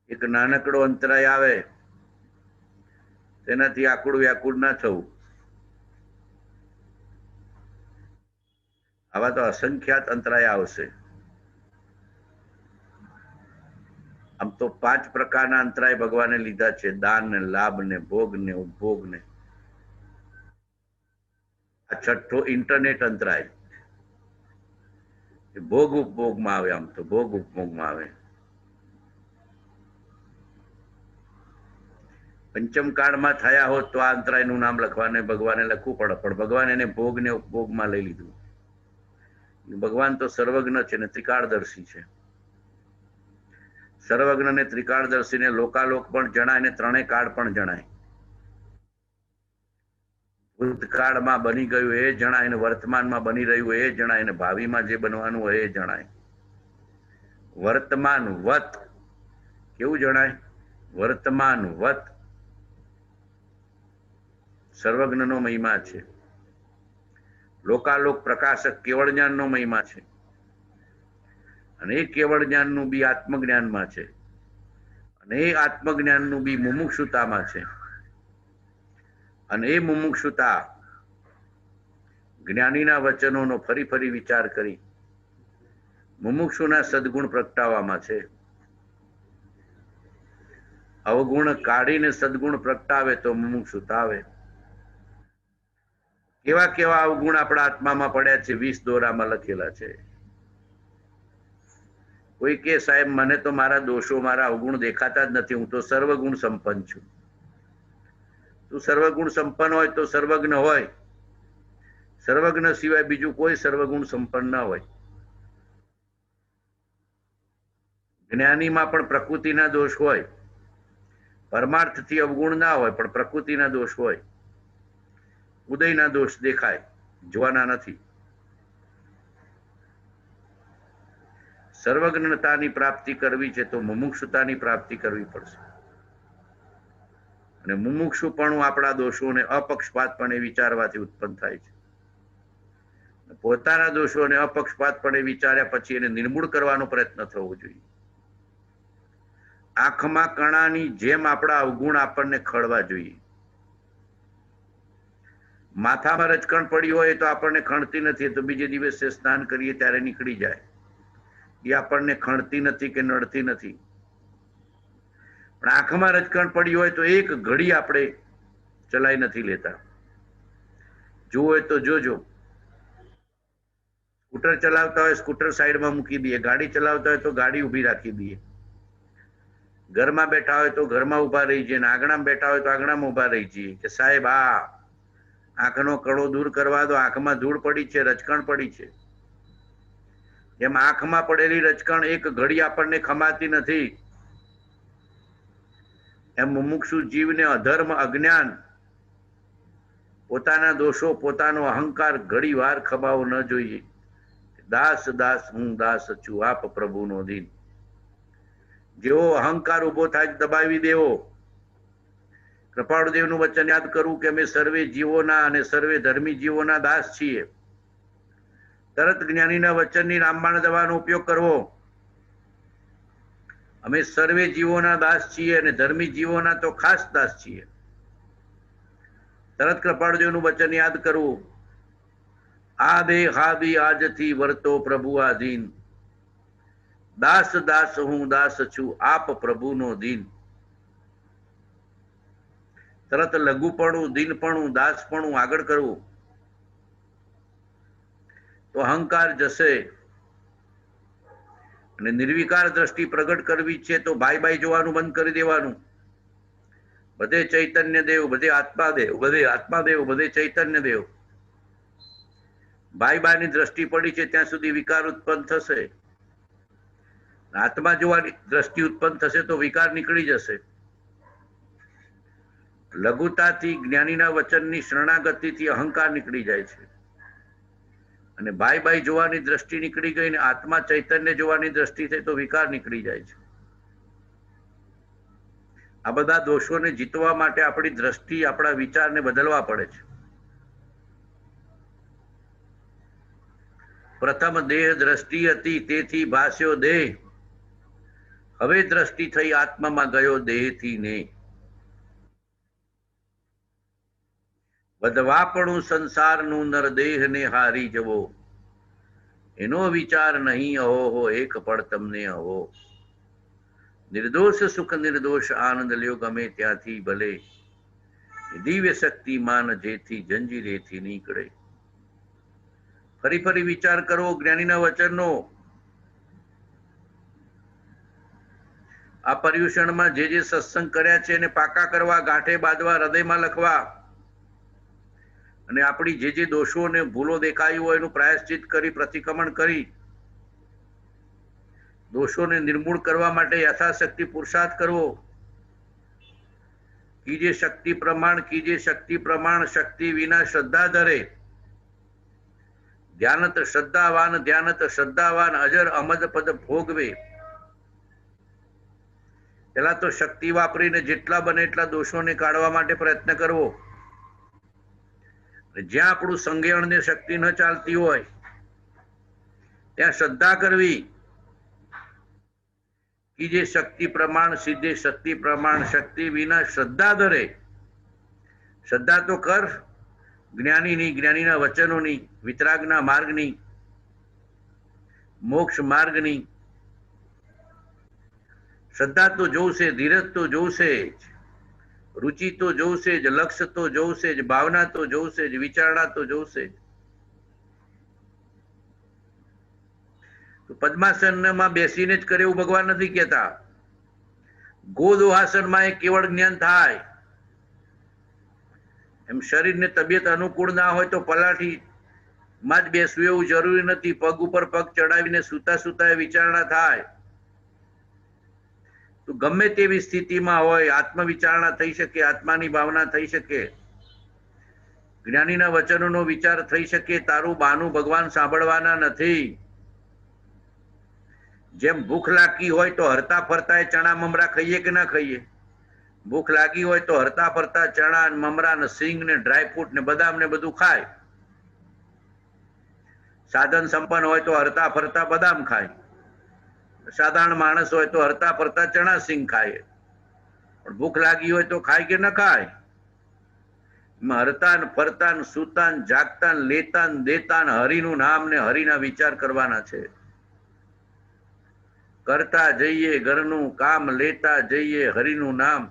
એક નાનકડો અંતરાય આવે તેનાથી આકુળ વ્યાકુળ ના થવું. આવા તો અસંખ્યાત અંતરાય આવશે. આમ તો 5 પ્રકારના અંતરાય ભગવાને લીધા છે: દાન ને, લાભ ને, ભોગ ને, ઉપભોગ ને. આ છઠ્ઠો ઇન્ટરનેટ અંતરાય. ભોગ ઉપભોગમાં આવે. આમ તો ભોગ ઉપભોગમાં આવે. પંચમ કાળમાં થયા હોત તો આ અંતરાયનું નામ લખવાને ભગવાને લખવું પડે, પણ ભગવાન એને ભોગ ને ઉપભોગમાં લઈ લીધું. ભગવાન તો સર્વજ્ઞ છે ને ત્રિકાળદર્શી છે. સર્વજ્ઞ ને ત્રિકાળદર્શીને લોકાલોક પણ જણાય ને ત્રણેય કાળ પણ જણાય. ભૂતકાળમાં બની ગયું એ જણાય ને વર્તમાનમાં બની રહ્યું એ જણાય ને ભાવિમાં જે બનવાનું હોય એ જણાય. વર્તમાન વત કેવું જણાય? વર્તમાન વત સર્વજ્ઞનો મહિમા છે. લોકાલોક પ્રકાશક કેવળ જ્ઞાનનો મહિમા છે, અને એ કેવળ જ્ઞાનનું બી આત્મજ્ઞાનમાં છે, અને એ આત્મજ્ઞાનનું બી મુમુક્ષુતામાં છે. અને એ મુમુક્ષુતા જ્ઞાનીના વચનોનો ફરી ફરી વિચાર કરી મુમુક્ષુના સદગુણ પ્રગટાવવામાં છે. અવગુણ કાઢીને સદગુણ પ્રગટાવે તો મુમુક્ષુતા આવે. કેવા કેવા અવગુણ આપણા આત્મામાં પડ્યા છે 20 દોરામાં લખેલા છે. કોઈ કે સાહેબ મને તો મારા દોષો, મારા અવગુણ દેખાતા જ નથી, હું તો સર્વગુણ સંપન્ન છું. તું સર્વગુણ સંપન્ન હોય તો સર્વજ્ઞ હોય. સર્વજ્ઞ સિવાય બીજું કોઈ સર્વગુણ સંપન્ન ના હોય. જ્ઞાનીમાં પણ પ્રકૃતિના દોષ હોય, પરમાર્થથી અવગુણ ના હોય, પણ પ્રકૃતિના દોષ હોય. ઉદયના દોષ દેખાય, જોવાના નથી. સર્વજ્ઞતાની પ્રાપ્તિ કરવી છે તો મુમુક્ષુતાની પ્રાપ્તિ કરવી પડશે. અને મુમુક્ષુપણું આપણા દોષોને અપક્ષપાતપણે વિચારવાથી ઉત્પન્ન થાય છે. પોતાના દોષોને અપક્ષપાતપણે વિચાર્યા પછી એને નિર્મૂળ કરવાનો પ્રયત્ન થવો જોઈએ. આંખમાં કણાની જેમ આપણા અવગુણ આપણને ખળવા જોઈએ. માથામાં રજકણ પડી હોય તો આપણને ખણતી નથી, તો બીજે દિવસે સ્નાન કરીએ ત્યારે નીકળી જાય. એ આપણને ખણતી નથી કે નડતી નથી. પણ આંખમાં રજકણ પડી હોય તો એક ઘડી આપણે ચલાવી નથી લેતા. જોવું હોય તો જોજો. સ્કૂટર ચલાવતા હોય સ્કૂટર સાઈડમાં મૂકી દઈએ, ગાડી ચલાવતા હોય તો ગાડી ઊભી રાખી દઈએ, ઘરમાં બેઠા હોય તો ઘરમાં ઊભા રહી જઈએ, આંગણામાં બેઠા હોય તો આંગણામાં ઊભા રહી જઈએ કે સાહેબ આ આંખનો કળો દૂર કરવા દો, આંખમાં ધૂળ પડી છે, રજકણ પડી છે. એમ આંખમાં પડેલી રજકણ એક ઘડી આપણને ખમાતી નથી. એમ મુમુક્ષુ જીવને અધર્મ, અજ્ઞાન, પોતાના દોષો, પોતાનો અહંકાર ઘડી વાર ખમાવો ન જોઈએ. દાસ દાસ હું દાસ છું, આપ પ્રભુનો દીન. જેવો અહંકાર ઉભો થાય દબાવી દેવો. કૃપાળુદેવનું વચન યાદ કરવું કે અમે સર્વે જીવોના અને સર્વે ધર્મી જીવોના દાસ છીએ. તરત જ્ઞાનીના વચનની રામબાણ દવાનો ઉપયોગ કરવો. અમે સર્વે જીવોના દાસ છીએ અને ધર્મી જીવોના તો ખાસ દાસ છીએ. તરત કૃપાળુદેવનું વચન યાદ કરવું. આ દેહ હાદી આજથી વર્તો પ્રભુ આધીન. દાસ દાસ હું દાસ છું, આપ પ્રભુનો દીન. તરત લઘુપણું, દીનપણું, દાસપણું આગળ કરવું. તો અહંકાર જશે. અને નિર્વિકાર દ્રષ્ટિ પ્રગટ કરવી છે તો ભાઈ ભાઈ જોવાનું બંધ કરી દેવાનું. બધે ચૈતન્ય દેવ, બધે આત્મા દેવ, બધે આત્મા દેવ, બધે ચૈતન્ય દેવ. ભાઈ ભાઈની દ્રષ્ટિ પડી છે ત્યાં સુધી વિકાર ઉત્પન્ન થશે. આત્મા જોવાની દ્રષ્ટિ ઉત્પન્ન થશે તો વિકાર નીકળી જશે. લઘુતાથી જ્ઞાનીના વચનની શરણાગતિથી અહંકાર નીકળી જાય છે. અને ભાઈ ભાઈ જોવાની દ્રષ્ટિ નીકળી ગઈ ને આત્મા ચૈતન્ય જોવાની દ્રષ્ટિ થઈ તો વિકાર નીકળી જાય છે. આ બધા દોષોને જીતવા માટે આપણી દ્રષ્ટિ, આપણા વિચારને બદલવા પડે છે. પ્રથમ દેહ દ્રષ્ટિ હતી તેથી ભાસ્યો દેહ. હવે દ્રષ્ટિ થઈ આત્મામાં ગયો દેહથી ને, વધવાપણું સંસારનું નરદેહને હારી જવો, એનો વિચાર નહીં અહો એક પળ તમને અહો. નિર્દોષ સુખ નિર્દોષ આનંદ લ્યો ગમે ત્યાંથી ભલે, દિવ્ય શક્તિમાન જેથી જંજીરેથી નીકળે. ફરી ફરી વિચાર કરવો જ્ઞાનીના વચનનો. આ પર્યુષણમાં જે સત્સંગ કર્યા છે એને પાકા કરવા, ગાંઠે બાંધવા, હૃદયમાં લખવા, અને આપણી જે દોષો અને ભૂલો દેખાયું હોય એનું પ્રાયશ્ચિત કરી, પ્રતિક્રમણ કરી, દોષોને નિર્મૂળ કરવા માટે યથાશક્તિ પુરુષાર્થ કરવો. કીજે શક્તિ પ્રમાણ, કીજે શક્તિ પ્રમાણ, શક્તિ વિના શ્રદ્ધા ધરે. ધ્યાનત શ્રદ્ધાવાન, ધ્યાનત શ્રદ્ધાવાન, અજર અમદ પદ ભોગવે. પેલા તો શક્તિ વાપરીને જેટલા બને એટલા દોષોને કાઢવા માટે પ્રયત્ન કરવો. જ્યાં આપણું સંજ્ઞાન ને શક્તિ ન ચાલતી હોય ત્યાં શ્રદ્ધા કરવી. કીજે શક્તિ પ્રમાણ, સિદ્ધે શક્તિ પ્રમાણ, શક્તિ વિના શ્રદ્ધા ધરે. શ્રદ્ધા તો કર જ્ઞાનીની, જ્ઞાનીના વચનોની, વિતરાગના માર્ગની, મોક્ષ માર્ગની. શ્રદ્ધા તો જોશે, ધીરજ તો જોશે જ, રુચિ તો જોશે જ, લક્ષ્ય તો જોશે જ, ભાવના તો જોશે જ, વિચારણા તો જોશે જ. તો પદ્માસનમાં બેસીને જ કરે એવું ભગવાન નથી કહેતા. ગોદોહાસનમાં એ કેવળ જ્ઞાન થાય. એમ શરીરને તબિયત અનુકૂળ ના હોય તો પલાઠી માં જ બેસવું એવું જરૂરી નથી. પગ ઉપર પગ ચડાવીને સુતા સુતા વિચારણા થાય. તો ગમે તેવી સ્થિતિમાં હોય આત્મવિચારણા થઈ શકે, આત્માની ભાવના થઈ શકે, જ્ઞાનીના વચનોનો વિચાર થઈ શકે. તારું બાનું ભગવાન સાંભળવાના નથી. જેમ ભૂખ લાગી હોય તો હરતા ફરતા ચણા મમરા ખાઈએ કે ના ખાઈએ? ભૂખ લાગી હોય તો હરતા ફરતા ચણા, મમરા ને સિંગ ને ડ્રાયફ્રૂટ ને બદામ ને બધું ખાય. સાધન સંપન્ન હોય તો હરતા ફરતા બદામ ખાય. સાધારણ માણસ હોય તો હરતા ફરતા ચણા સિંગ ખાય. પણ ભૂખ લાગી હોય તો ખાય કે ન ખાય? હરતા ને ફરતા ને સુતા ને જાગતા ને લેતા ને દેતા ને હરિનું નામ ને હરિના વિચાર કરવાના છે. કરતા જઈએ ઘરનું કામ, લેતા જઈએ હરિનું નામ.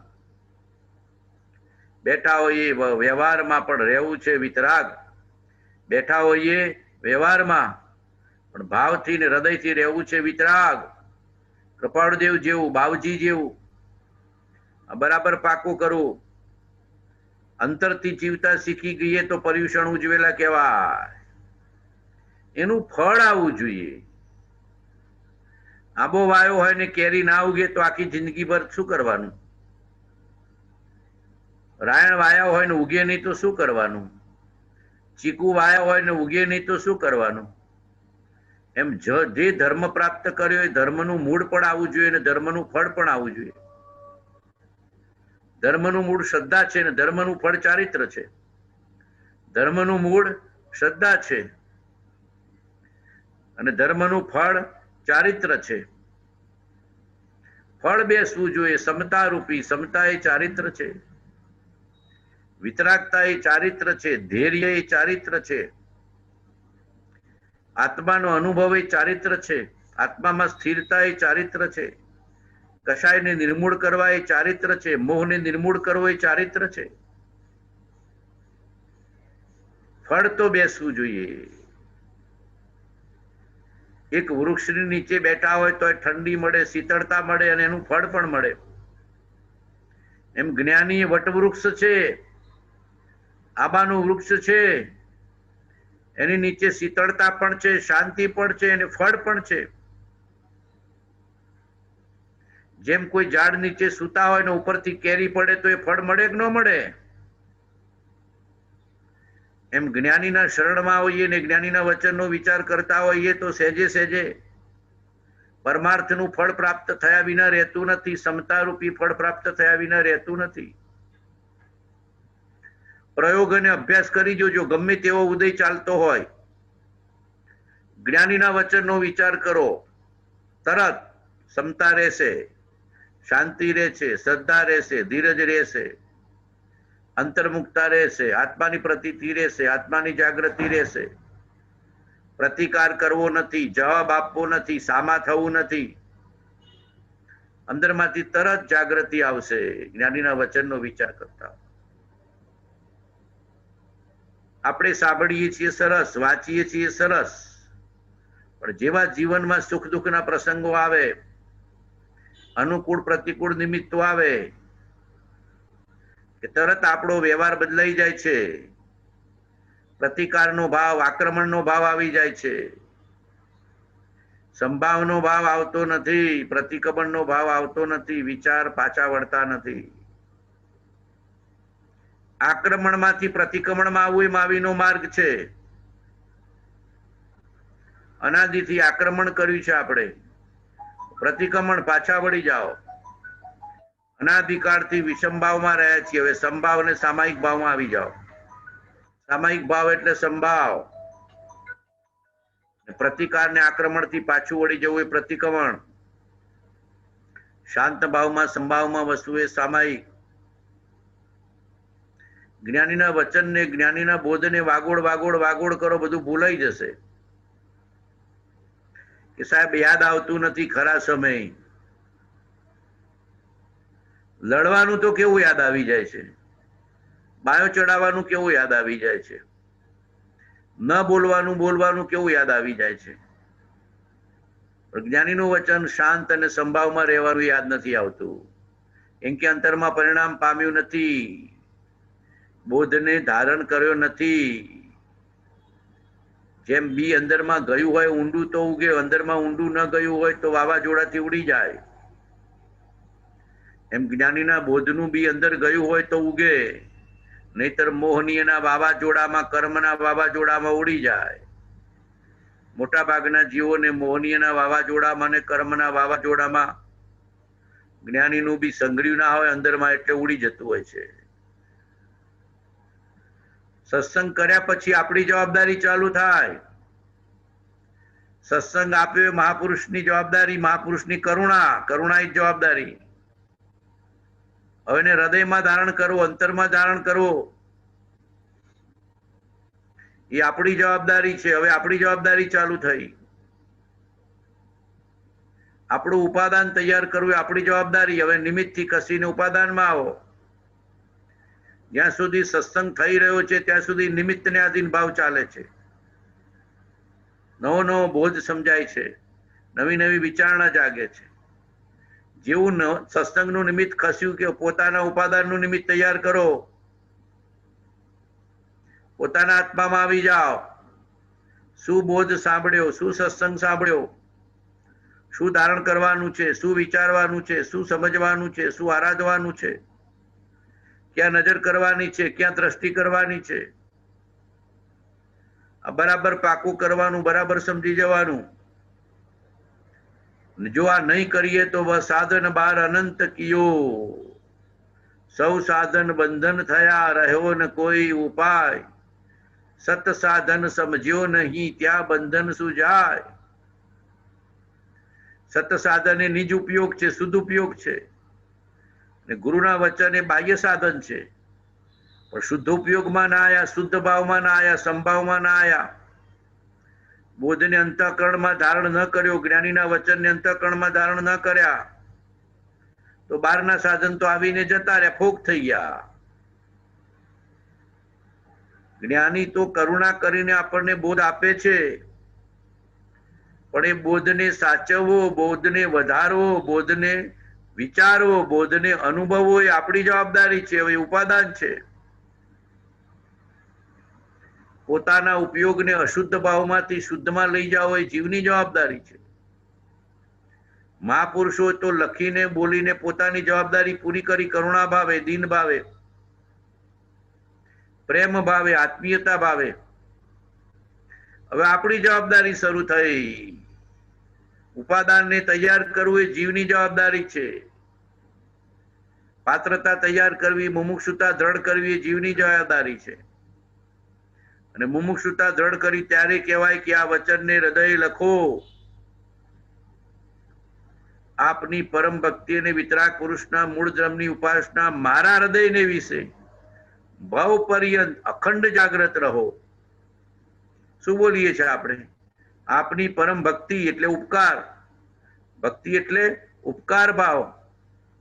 બેઠા હોઈએ વ્યવહારમાં પણ રહેવું છે વિતરાગ. બેઠા હોઈએ વ્યવહારમાં પણ ભાવથી ને હૃદયથી રહેવું છે વિતરાગ. કૃપાળુદેવ જેવું, બાવજી જેવું બરાબર પાકું કરવું. અંતરથી જીવતા શીખી ગઈએ તો પર્યુષણ ઉજવેલા કહેવાય. એનું ફળ આવવું જોઈએ. આંબો વાયો હોય ને કેરી ના ઉગે તો આખી જિંદગીભર શું કરવાનું? રાયણ વાયા હોય ને ઉગે નહીં તો શું કરવાનું? ચીકુ વાયા હોય ને ઉગે નહીં તો શું કરવાનું? એમ જે ધર્મ પ્રાપ્ત કર્યો એ ધર્મનું મૂળ પણ આવવું જોઈએ અને ધર્મનું ફળ પણ આવવું જોઈએ. ધર્મનું મૂળ શ્રદ્ધા છે ને ધર્મનું ફળ ચારિત્ર છે. ધર્મનું મૂળ શ્રદ્ધા છે અને ધર્મનું ફળ ચારિત્ર છે. ફળ બેસવું જોઈએ સમતા રૂપી. સમતા એ ચારિત્ર છે, વિતરાગતા એ ચારિત્ર છે, ધૈર્ય એ ચારિત્ર છે, આત્માનો અનુભવ એ ચારિત્ર છે, આત્મામાં સ્થિરતા એ ચારિત્ર છે, કશાયને નિર્મૂળ કરવા એ ચારિત્ર છે, મોહને નિર્મૂળ કરવો એ ચારિત્ર છે. ફળ તો બેસવું જોઈએ. એક વૃક્ષની નીચે બેઠા હોય તો ઠંડી મળે, શીતળતા મળે અને એનું ફળ પણ મળે. એમ જ્ઞાની વટવૃક્ષ છે, આંબાનું વૃક્ષ છે, એની નીચે શીતળતા પણ છે, શાંતિ પણ છે અને ફળ પણ છે. જેમ કોઈ ઝાડ નીચે સૂતા હોય ને ઉપરથી કેરી પડે તો એ ફળ મળે કે ન મળે? એમ જ્ઞાનીના શરણમાં હોઈએ ને જ્ઞાનીના વચનનો વિચાર કરતા હોઈએ તો સહેજે સહેજે પરમાર્થનું ફળ પ્રાપ્ત થયા વિના રહેતું નથી. સમતારૂપી ફળ પ્રાપ્ત થયા વિના રહેતું નથી. પ્રયોગ અને અભ્યાસ કરી જોજો. ગમે તેવો ઉદય ચાલતો હોય, જ્ઞાનીના વચનનો વિચાર કરો, તરત સમતા રહેશે. શાંતિ રહેશે, શ્રદ્ધા રહેશે, ધીરજ રહેશે, અંતર્મુક્તા રહેશે, આત્માની પ્રતીતિ રહેશે, આત્માની જાગૃતિ રહેશે, પ્રતિકાર કરવો નથી, જવાબ આપવો નથી, સામા થવું નથી, અંદરમાંથી તરત જાગૃતિ આવશે જ્ઞાનીના વચનનો વિચાર કરતા. આપણે સાંભળીએ છીએ સરસ, વાંચીએ છીએ સરસ, પણ જેવા જીવનમાં સુખ દુઃખના પ્રસંગો આવે, અનુકૂળ પ્રતિકૂળ નિમિત્તો આવે કે તરત આપણો વ્યવહાર બદલાઈ જાય છે, પ્રતિકારનો ભાવ, આક્રમણનો ભાવ આવી જાય છે, સંભાવનો ભાવ આવતો નથી, પ્રતિક્રમણનો ભાવ આવતો નથી, વિચાર પાછા વળતા નથી. આક્રમણમાંથી પ્રતિક્રમણમાં આવવું એ માવીનો માર્ગ છે. અનાદિથી આક્રમણ કર્યું છે આપણે, પ્રતિક્રમણ પાછા વળી જાઓ. અનાદિકાળથી વિષમ ભાવમાં રહ્યા છીએ, હવે સમભાવ અને સામાયિક ભાવમાં આવી જાઓ. સામાયિક ભાવ એટલે સંભાવ, પ્રતિકાર ને આક્રમણથી પાછું વળી જવું એ પ્રતિક્રમણ. શાંત ભાવમાં સંભાવમાં વસ્તુ એ સામાયિક. જ્ઞાનીના વચનને, જ્ઞાનીના બોધને વાગોળ વાગોળ વાગોળ કરો, બધું ભૂલાઈ જશે. કે સાહેબ યાદ આવતું નથી ખરા સમય. લડવાનું તો કેવું યાદ આવી જાય છે, બાયો ચડાવવાનું કેવું યાદ આવી જાય છે, ન બોલવાનું બોલવાનું કેવું યાદ આવી જાય છે. જ્ઞાનીનું વચન શાંત અને સંભાવમાં રહેવાનું યાદ નથી આવતું, કેમ કે અંતરમાં પરિણામ પામ્યું નથી, બોધને ધારણ કર્યો નથી. જેમ બી અંદરમાં ગયું હોય ઊંડું તો ઉગે, અંદરમાં ઊંડું ન ગયું હોય તો વાવાઝોડાથી ઉડી જાય. એમ જ્ઞાનીના બોધનું બી અંદર ગયું હોય તો ઉગે, નહીતર મોહનીયના વાવાઝોડામાં, કર્મના વાવાઝોડામાં ઉડી જાય. મોટા ભાગના જીવોને મોહનીયના વાવાઝોડામાં અને કર્મના વાવાઝોડામાં જ્ઞાનીનું બી સંગ્રહ્યું ના હોય અંદરમાં, એટલે ઉડી જતું હોય છે. સત્સંગ કર્યા પછી આપણી જવાબદારી ચાલુ થાય. સત્સંગ આપ્યો મહાપુરુષની જવાબદારી, મહાપુરુષની કરુણા, કરુણા એ જવાબદારી. હવે એને હૃદયમાં ધારણ કરવો, અંતરમાં ધારણ કરવો એ આપણી જવાબદારી છે. હવે આપણી જવાબદારી ચાલુ થઈ. આપણું ઉપાદાન તૈયાર કરવું એ આપણી જવાબદારી. હવે નિમિત્તથી કસીને ઉપાદાનમાં આવો. જ્યાં સુધી સત્સંગ થઈ રહ્યો છે ત્યાં સુધી નિમિત્તને આધીન ભાવ ચાલે છે. નવો નવો બોધ સમજાય છે, નવી નવી વિચારણા જાગે છે. જેવું સત્સંગનું નિમિત્ત ખસ્યું કે પોતાના ઉપાદાનનું નિમિત્ત તૈયાર કરો, પોતાના આત્મામાં આવી જાઓ. શું બોધ સાંભળ્યો, શું સત્સંગ સાંભળ્યો, શું ધારણ કરવાનું છે, શું વિચારવાનું છે, શું સમજવાનું છે, શું આરાધવાનું છે, ક્યાં નજર કરવાની છે, ક્યાં દ્રષ્ટિ કરવાની છે, આ બરાબર પાકું કરવાનું, બરાબર સમજી જવાનું. જો આ નહીં કરીએ તો વહ સાધન બાર અનંત કિયો, સૌ સાધન બંધન થયા, રહ્યો ન કોઈ ઉપાય, સત સાધન સમજ્યો નહીં, ત્યાં બંધન સુજાય. સત સાધન એ નિજ ઉપયોગ છે, શુદ્ધ ઉપયોગ છે, ને ગુરુના વચન એ બાહ્ય સાધન છે. પણ શુદ્ધ ઉપયોગમાં ના આયા, શુદ્ધ ભાવમાં ના આયા, સંભાવમાં ના આયા, બોધને અંતઃકરણમાં ધારણ ન કર્યો, જ્ઞાનીના વચનને અંતઃકરણમાં ધારણ ન કર્યા, તો બહારના સાધન તો આવીને જતા રહ્યા, ફોક થઈ ગયા. જ્ઞાની તો કરુણા કરીને આપણને બોધ આપે છે, પણ એ બોધને સાચવવો, બોધને વધારવો, બોધને વિચારવો, બોધને અનુભવવો એ આપણી જવાબદારી છે. હવે ઉપાદાન છે. પોતાના ઉપયોગને અશુદ્ધ ભાવમાંથી શુદ્ધમાં લઈ જાઓ એ જીવની જવાબદારી છે. મહાપુરુષો તો લખીને બોલીને પોતાની જવાબદારી પૂરી કરી, કરુણા ભાવે, દીન ભાવે, પ્રેમ ભાવે, આત્મીયતા ભાવે. હવે આપણી જવાબદારી શરૂ થઈ. ઉપાદાનને તૈયાર કરવું એ જીવની જવાબદારી છે. પાત્રતા તૈયાર કરવી, મુમુક્ષુતા દ્રઢ કરવી એ જીવની જવાબદારી છે. અને મુમુક્ષુતા દ્રઢ કરી ત્યારે કહેવાય કે આ વચનને હૃદય લખો. આપની પરમ ભક્તિ અને વિતરાગ પુરુષના મૂળ ધર્મની ઉપાસના મારા હૃદયને વિશે ભવ પર્યંત અખંડ જાગ્રત રહો. શું બોલીએ છીએ આપણે? આપની પરમ ભક્તિ એટલે ઉપકાર, ભક્તિ એટલે ઉપકાર ભાવ,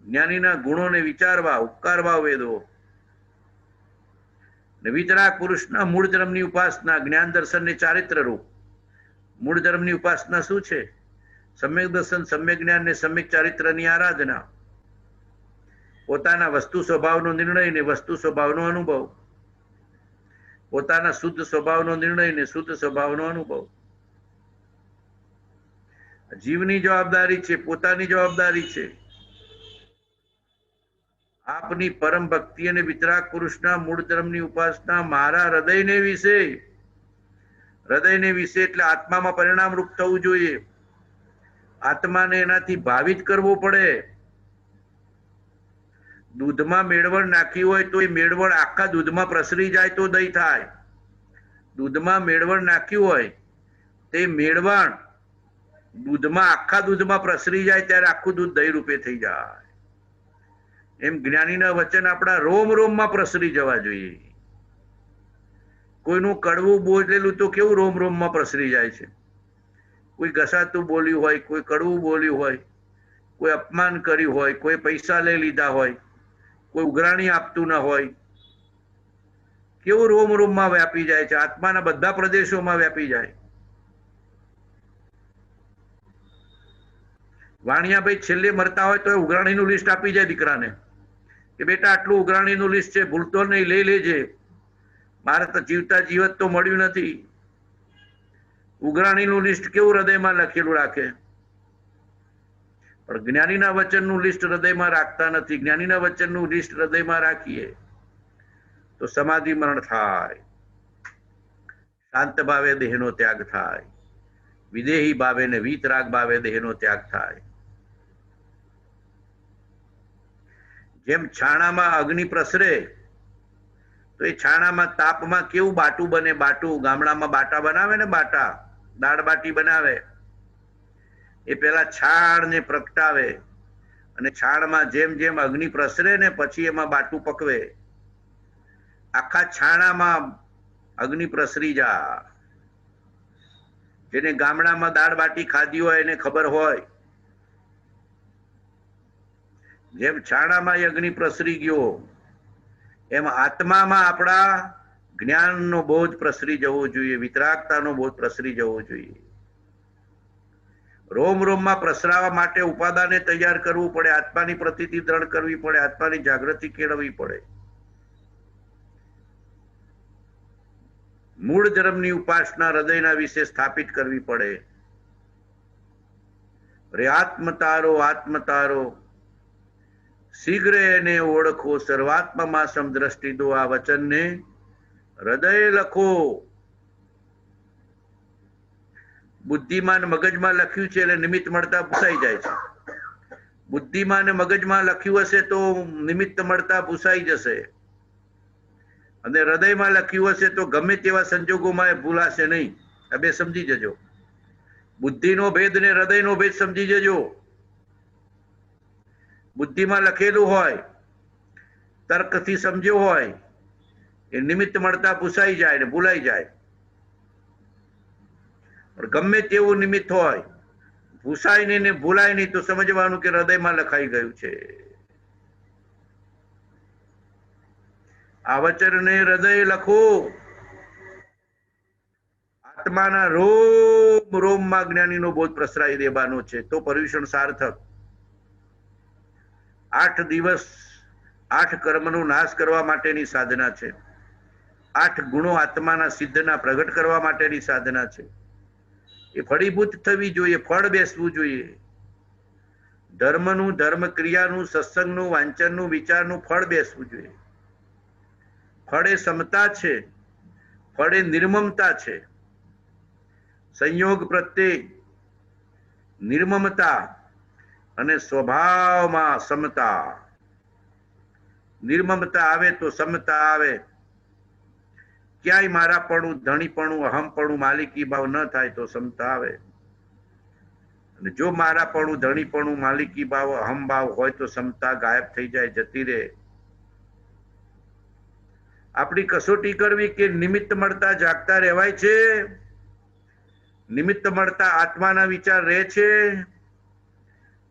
જ્ઞાનીના ગુણોને વિચારવા, ઉપકાર ભાવ વેદવો. વિતરાગ પુરુષના મૂળ ધર્મની ઉપાસના જ્ઞાન દર્શન ને ચારિત્ર રૂપ. મૂળ ધર્મની ઉપાસના શું છે? સમ્યક દર્શન, સમ્યક જ્ઞાન ને સમ્યક ચારિત્રની આરાધના. પોતાના વસ્તુ સ્વભાવનો નિર્ણય ને વસ્તુ સ્વભાવનો અનુભવ, પોતાના શુદ્ધ સ્વભાવનો નિર્ણય ને શુદ્ધ સ્વભાવનો અનુભવ. જીવની જવાબદારી છે, પોતાની જવાબદારી છે. આપની પરમ ભક્તિ અને વિતરાગ પુરુષના મૂળ ધર્મની ઉપાસના મારા હૃદયને વિશે. હૃદયને વિશે એટલે આત્મામાં પરિણામ રૂપ થવું જોઈએ. આત્માને એનાથી ભાવિત કરવો પડે. દૂધમાં મેળવણ નાખી હોય તો એ મેળવણ આખા દૂધમાં પ્રસરી જાય તો દહીં થાય. દૂધમાં મેળવણ નાખ્યું હોય તે મેળવણ દૂધમાં આખા દૂધમાં પ્રસરી જાય ત્યારે આખું દૂધ દહીં રૂપે થઈ જાય. એમ જ્ઞાનીના વચન આપણા રોમ રોમમાં પ્રસરી જવા જોઈએ. કોઈનું કડવું બોલેલું તો કેવું રોમ રોમમાં પ્રસરી જાય છે. કોઈ ઘસાતું બોલ્યું હોય, કોઈ કડવું બોલ્યું હોય, કોઈ અપમાન કર્યું હોય, કોઈ પૈસા લઈ લીધા હોય, કોઈ ઉઘરાણી આપતું ન હોય, કેવું રોમ રોમમાં વ્યાપી જાય છે. આત્માના બધા પ્રદેશોમાં વ્યાપી જાય. વાણિયાભાઈ છેલ્લે મરતા હોય તો ઉઘરાણીનું લિસ્ટ આપી જાય દીકરાને કે બેટા આટલું ઉઘરાણીનું લિસ્ટ છે, ભૂલતો નહીં, લઈ લેજે. મારે તો જીવતા જીવત તો મળ્યું નથી. ઉઘરાણીનું લિસ્ટ કેવું હૃદયમાં લખેલું રાખે, પણ જ્ઞાનીના વચનનું લિસ્ટ હૃદયમાં રાખતા નથી. જ્ઞાનીના વચનનું લિસ્ટ હૃદયમાં રાખીએ તો સમાધિ મરણ થાય, શાંત ભાવે દેહનો ત્યાગ થાય, વિદેહી ભાવે ને વીતરાગ ભાવે દેહનો ત્યાગ થાય. જેમ છાણામાં અગ્નિ પ્રસરે તો એ છાણામાં તાપમાં કેવું બાટું બને. બાટું ગામડામાં બાટા બનાવે ને, બાટા દાળ બાટી બનાવે. એ પેલા છાણને પ્રગટાવે અને છાણમાં જેમ જેમ અગ્નિ પ્રસરે ને પછી એમાં બાટું પકવે. આખા છાણામાં અગ્નિ પ્રસરી જાય. જેને ગામડામાં દાળ બાટી ખાધી હોય એને ખબર હોય. જેમ છાણામાં અગ્નિ પ્રસરી ગયો એમ આત્મામાં આપણા જ્ઞાનનો બોધ પ્રસરી જવો જોઈએ, વિતરાગતાનો બોધ પ્રસરી જવો જોઈએ. રોમ રોમમાં પ્રસરાવા માટે ઉપાદાને તૈયાર કરવું પડે, આત્માની પ્રતીતિ દ્રઢ કરવી પડે, આત્માની જાગૃતિ કેળવવી પડે. મૂળ ધર્મની ઉપાસના હૃદયના વિશે સ્થાપિત કરવી પડે. રે આત્મતારો આત્મતારો, શીઘ્ર એને ઓળખો, સર્વાત્મામાં સમદ્રષ્ટિ દો. આ વચનને હૃદય લખો. બુદ્ધિમાન મગજમાં લખ્યું છે એટલે નિમિત્ત મળતા ભૂસાઈ જાય છે. બુદ્ધિમાન મગજમાં લખ્યું હશે તો નિમિત્ત મળતા ભૂસાઈ જશે, અને હૃદયમાં લખ્યું હશે તો ગમે તેવા સંજોગોમાં એ ભૂલાશે નહીં. આ બે સમજી જજો. બુદ્ધિનો ભેદ ને હૃદયનો ભેદ સમજી જજો. બુદ્ધિમાં લખેલું હોય, તર્કથી સમજ્યો હોય, એ નિમિત્ત મળતા ભૂસાઈ જાય ને ભૂલાઈ જાય. પણ ગમે તેવું નિમિત્ત હોય, ભૂસાય નહીં ને ભૂલાય નહીં તો સમજવાનું કે હૃદયમાં લખાઈ ગયું છે. આ વચનને હૃદય લખો. આત્માના રોમ રોમમાં જ્ઞાનીનો બોધ પ્રસરાઈ દેવાનો છે તો પર્યુષણ સાર્થક. 8 દિવસ 8 કર્મનો નાશ કરવા માટેની સાધના છે. 8 ગુણો આત્માના સિદ્ધના પ્રગટ કરવા માટેની સાધના છે. એ ફળીભૂત થવી જોઈએ, ફળ બેસવું જોઈએ. ધર્મનું, ધર્મ ક્રિયાનું, સત્સંગનું, વાંચનનું, વિચારનું ફળ બેસવું જોઈએ. ફળ એ સમતા છે, ફળ એ નિર્મમતા છે. સંયોગ પ્રત્યે નિર્મમતા અને સ્વભાવમાં સમતા. નિર્મમતા આવે તો સમતા આવે. ક્યાંય મારાપણું, ધણીપણું, અહમપણું, માલિકી ભાવ ન થાય તો સમતા આવે. અને જો મારાપણું, ધણીપણું, માલિકી ભાવ, અહમ ભાવ હોય તો ક્ષમતા ગાયબ થઈ જાય, જતી રહે. આપણી કસોટી કરવી કે નિમિત્ત મળતા જાગતા રહેવાય છે. નિમિત્ત મળતા આત્માના વિચાર રહે છે.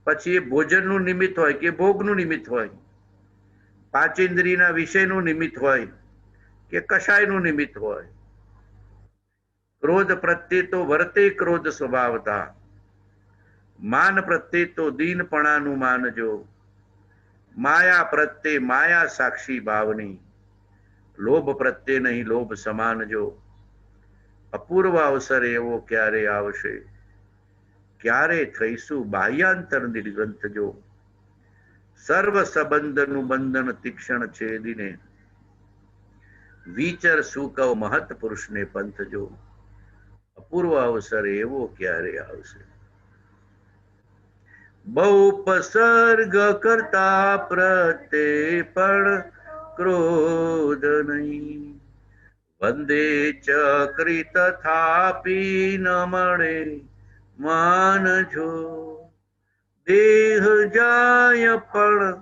પછી એ ભોજનનું નિમિત્ત હોય કે ભોગનું નિમિત્ત હોય, પાંચેન્દ્રિયના વિષયનું નિમિત્ત હોય કે કશાયનું નિમિત્ત હોય. ક્રોધ પ્રત્યે તો વર્તે ક્રોધ સ્વભાવતા, માન પ્રત્યે તો દીનપણાનું માનજો, માયા પ્રત્યે માયા સાક્ષી ભાવની, લોભ પ્રત્યે નહીં લોભ સમાનજો. અપૂર્વ અવસર એવો ક્યારે આવશે, ક્યારે થઈશું બાહ્યાંતર નિર્ગ્રંથ જો. સર્વ સંબંધનું બંધન તીક્ષણ છેદીને, વિચર શું કહો મહત પુરુષને પંથ જો. અપૂર્વ અવસર એવો ક્યારે આવશે. બહુ ઉપસર્ગ કરતા પ્રત્યે પણ ક્રોધ નહીં, વંદે ચક્રી તથાપી ન મળે માનજો. દેહ જાય પણ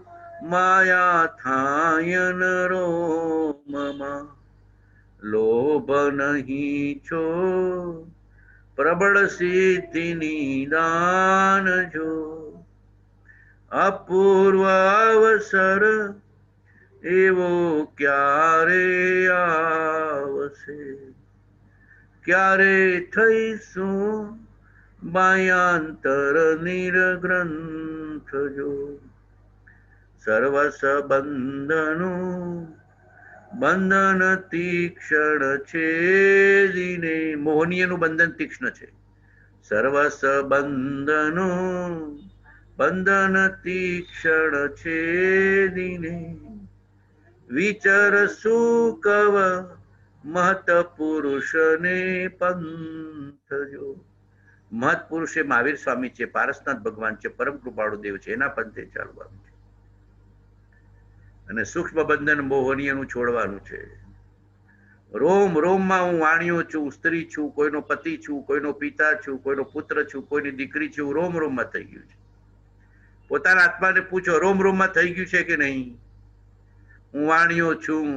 માયા થાય રોમમાં, લોભ નહીં છો પ્રબળ સિદ્ધિની દાન જો. અપૂર્વ અવસર એવો ક્યારે આવશે, ક્યારે થઈશું બાહ્યાંતર નિર્ગ્રંથ જો. સર્વ સંબંધનું બંધન તીક્ષ્ણ છેદીને, મોહનીયનું બંધન તીક્ષ્ણ છે. સર્વ સંબંધનું બંધન તીક્ષ્ણ છેદીને, વિચર સુકવ મહત પુરુષને પંથ જો. મહત પુરુષ એ મહાવીર સ્વામી છે, પારસનાથ ભગવાન છે, પરમ કૃપાળુ દેવ છે, એના પંથે ચાલવાનું છે. અને સૂક્ષ્મ બંધન મોહનીયનું છોડવાનું છે. રોમ રોમમાં હું વાણિયો છું, સ્ત્રી છું, કોઈનો પતિ છું, કોઈનો પિતા છું, કોઈનો પુત્ર છું, કોઈની દીકરી છું. રોમ રોમમાં થઈ ગયું છે. પોતાના આત્માને પૂછો, રોમ રોમમાં થઈ ગયું છે કે નહીં? હું વાણિયો છું,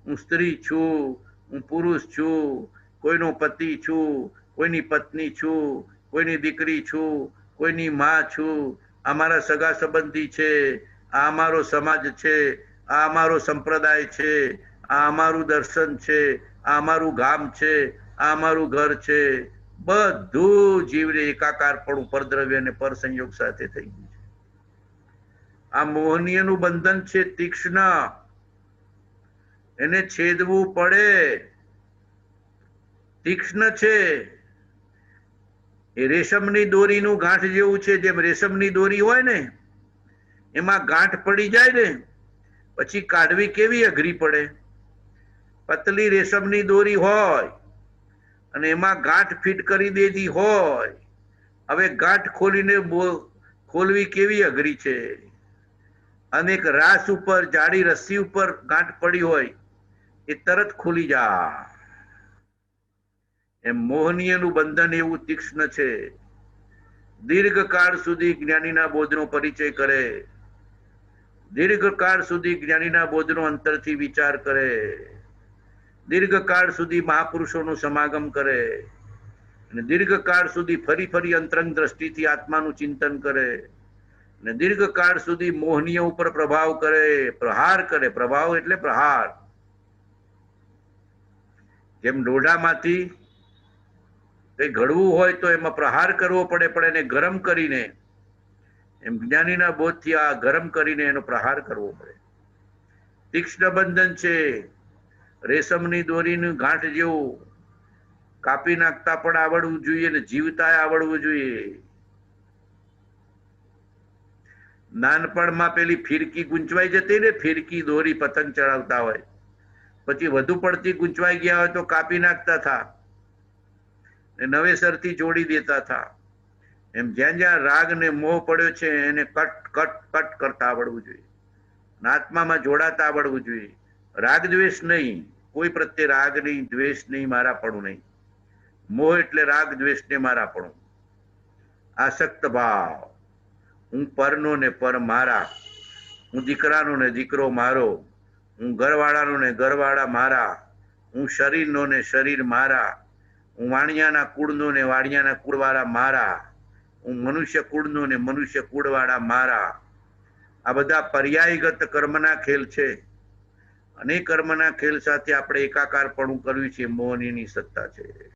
હું સ્ત્રી છું, હું પુરુષ છું, કોઈનો પતિ છું, કોઈની પત્ની છું, કોઈની દીકરી છું, કોઈની માં છું, અમારા સગા સંબંધી છે, આ અમારો સમાજ છે, આ અમારો સંપ્રદાય છે, આ અમારું દર્શન છે, આ અમારું ગામ છે, આ અમારું ઘર છે. બધું જીવને એકાકાર પણ પરદ્રવ્ય અને પર સંયોગ સાથે થઈ ગયું છે. આ મોહનીયનું બંધન છે તીક્ષ્ણ, એને છેદવું પડે. તીક્ષ્ણ છે એ રેશમની દોરીનું ગાંઠ જેવું છે. જેમ રેશમની દોરી હોય ને, એમાં ગાંઠ પડી જાય ને, પછી કાઢવી કેવી અઘરી પડે. પતલી રેશમની દોરી હોય અને એમાં ગાંઠ ફિટ કરી દીધી હોય, હવે ગાંઠ ખોલીને ખોલવી કેવી અઘરી છે. અને એક રાસ ઉપર, જાડી રસ્સી ઉપર ગાંઠ પડી હોય, એ તરત ખુલી જાય. એમ મોહનીયનું બંધન એવું તીક્ષ્ણ છે. દીર્ઘકાળ સુધી જ્ઞાનીના બોધનો પરિચય કરે, દીર્ઘકાળ સુધી જ્ઞાનીના બોધનો અંતરથી વિચાર કરે, દીર્ઘકાળ સુધી મહાપુરુષોનું સમાગમ કરે, અને દીર્ઘકાળ સુધી ફરી ફરી અંતરંગ દ્રષ્ટિથી આત્માનું ચિંતન કરે, અને દીર્ઘકાળ સુધી મોહનીય ઉપર પ્રભાવ કરે, પ્રહાર કરે. પ્રભાવ એટલે પ્રહાર. જેમ લોઢામાંથી કઈ ઘડવું હોય તો એમાં પ્રહાર કરવો પડે, પણ એને ગરમ કરીને, એમ જ્ઞાનીના બોધથી આ ગરમ કરીને એનો પ્રહાર કરવો પડે. તીક્ષ્ણ બંધન છે, રેશમની દોરીનું ગાંઠ જેવું. કાપી નાખતા પણ આવડવું જોઈએ ને જીવતા આવડવું જોઈએ. નાનપણમાં પેલી ફિરકી ગૂંચવાઈ જતી ને, ફિરકી દોરી પતંગ ચડાવતા હોય, પછી વધુ પડતી ગૂંચવાઈ ગયા હોય તો કાપી નાખતા થા, નવેસરથી જોડી દેતા થા. એમ જ્યાં જ્યાં રાગ ને મોહ પડ્યો છે એને કટ કટ કટ કરતા આવડવું જોઈએ. આત્મામાં જોડાતા આવડવું જોઈએ. રાગ દ્વેષ નહીં, કોઈ પ્રત્યે રાગ નહીં, દ્વેષ નહીં, મારાપણું નહીં. મોહ એટલે રાગ દ્વેષ ને મારાપણું. આસક્ત ભાવ, હું પરનો ને પર મારા, હું દીકરાનો ને દીકરો મારો, હું ઘરવાળાનો ને ઘરવાળા મારા, હું શરીરનો ને શરીર મારા, હું વાણિયાના કુળનો ને વાણિયાના કુળવાળા મારા, હું મનુષ્ય કુળનો ને મનુષ્ય કુળવાળા મારા. આ બધા પર્યાયગત કર્મના ખેલ છે અને કર્મના ખેલ સાથે આપણે એકાકારપણું કરવી છે. મોહનીની સત્તા છે.